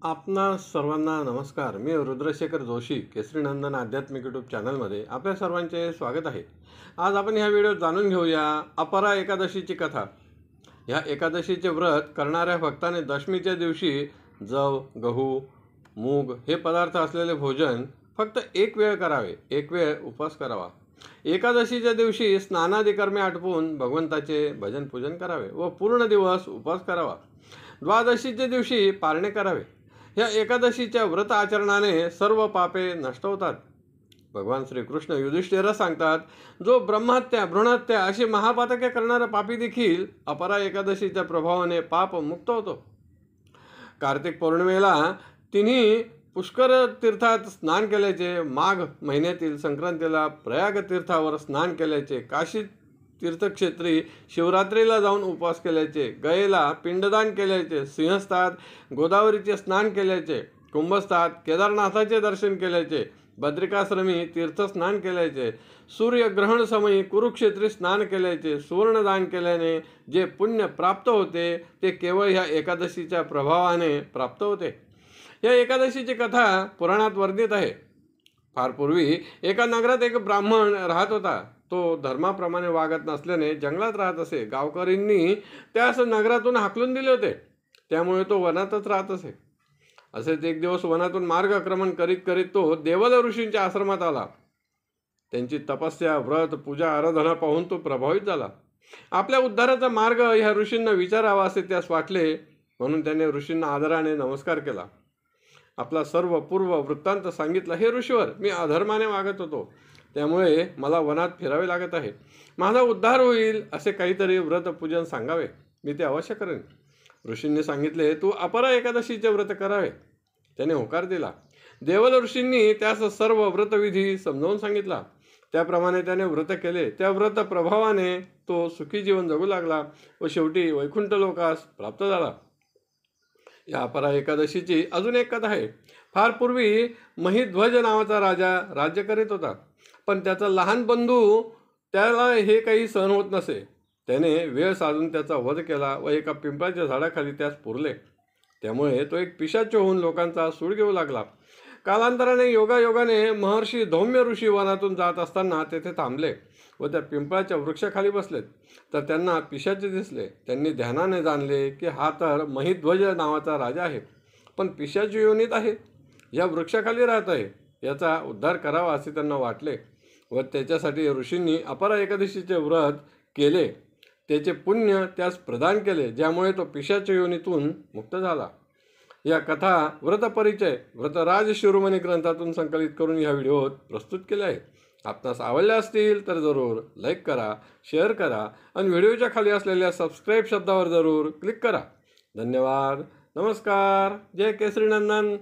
आपणा सर्वांना नमस्कार. मी रुद्रशेखर जोशी केसरीनंदन आध्यात्मिक यूट्यूब चॅनलमध्ये आपल्या सर्वांचे स्वागत आहे. आज आपण ह्या व्हिडिओत जाणून घेऊया अपरा एकादशीची कथा. ह्या एकादशीचे व्रत करणाऱ्या भक्ताने दशमीच्या दिवशी जव, गहू, मूग हे पदार्थ असलेले भोजन फक्त एक वेळ करावे, एक वेळ उपवास करावा. एकादशीच्या दिवशी स्नानादी कर्मे आटपून भगवंताचे भजन पूजन करावे व पूर्ण दिवस उपवास करावा. द्वादशीच्या दिवशी पारणे करावे. या एकादशीच्या व्रत आचरणाने सर्व पापे नष्ट होतात. भगवान श्रीकृष्ण युधिष्ठिरास सांगतात, जो ब्रह्महत्या, भ्रूणहत्या अशी महापातके करणारा पापी देखील अपरा एकादशीच्या प्रभावाने पाप मुक्त होतो. कार्तिक पौर्णिमेला तिन्ही पुष्कर तीर्थात स्नान केल्याचे, माघ महिन्यातील संक्रांतीला प्रयाग तीर्थावर स्नान केल्याचे, काशी तीर्थक्षेत्री शिवरात्रीला जाऊन उपवास केल्याचे, गयेला पिंडदान केल्याचे, सिंहस्थात गोदावरीचे स्नान केल्याचे, कुंभस्थात केदारनाथाचे दर्शन केल्याचे, बद्रिकाश्रमी तीर्थस्नान केल्याचे, सूर्यग्रहण समयी कुरुक्षेत्री स्नान केल्याचे, सुवर्णदान केल्याने जे पुण्य प्राप्त होते ते केवळ ह्या एकादशीच्या प्रभावाने प्राप्त होते. या एकादशीची कथा पुराणात वर्णित आहे. फार पूर्वी एका नगरात एक ब्राह्मण राहत होता. तो धर्माप्रमाणे वागत नसल्याने जंगलात राहत असे. गावकऱ्यांनी त्यास नगरातून हाकलून दिले होते, त्यामुळे तो वनातच राहत असे. असेच एक दिवस वनातून मार्गक्रमण करीत करीत तो देवल ऋषींच्या आश्रमात आला. त्यांची तपस्या, व्रत, पूजा, आराधना पाहून तो प्रभावित झाला. आपल्या उद्धाराचा मार्ग ह्या ऋषींना विचारावा असे त्यास वाटले, म्हणून त्याने ऋषींना आदराने नमस्कार केला. आपला सर्व पूर्व वृत्तांत सांगितला. हे ऋषीवर, मी अधर्माने वागत होतो, त्यामुळे मला वनात फिरावे लागत आहे. माझा उद्धार होईल असे काहीतरी व्रत पूजन सांगावे, मी ते अवश्य करेन. ऋषींनी सांगितले, तू अपरा एकादशीचे व्रत करावे. त्याने होकार दिला. देवल ऋषींनी त्यास सर्व व्रतविधी समजावून सांगितला. त्याप्रमाणे त्याने व्रत केले. त्या व्रत प्रभावाने तो सुखी जीवन जगू लागला व शेवटी वैकुंठ लोकास प्राप्त झाला. या अपरा एकादशीची अजून एक कथा आहे. फार पूर्वी महिध्वज नावाचा राजा राज्य करीत होता, पण त्याचा लहान बंधू त्याला हे काही सहन होत नसे. त्याने वेळ साधून त्याचा वध केला व एका पिंपळाच्या झाडाखाली त्यास पुरले. त्यामुळे तो एक पिशाच होऊन लोकांचा सूड घेऊ लागला. कालांतराने योगायोगाने महर्षी धौम्य ऋषी वनातून जात असताना तेथे थांबले व त्या पिंपळाच्या वृक्षाखाली बसलेत. तर त्यांना पिशाचे दिसले. त्यांनी ध्यानाने जाणले की हा तर महिध्वज नावाचा राजा आहे, पण पिशाची योनीत आहे, या वृक्षाखाली राहत आहे. याचा उद्धार करावा असे त्यांना वाटले व त्याच्यासाठी ऋषींनी अपरा एकादशीचे व्रत केले. त्याचे पुण्य त्यास प्रदान केले, ज्यामुळे तो पिशाच्या योनीतून मुक्त झाला. या कथा व्रतपरिचय व्रतराज शिरोमणी ग्रंथातून संकलित करून ह्या व्हिडिओत प्रस्तुत केले आहे. आपणास आवडल्या असतील तर जरूर लाईक करा, शेअर करा आणि व्हिडिओच्या खाली असलेल्या सबस्क्राईब शब्दावर जरूर क्लिक करा. धन्यवाद. नमस्कार. जय केसरीनंदन.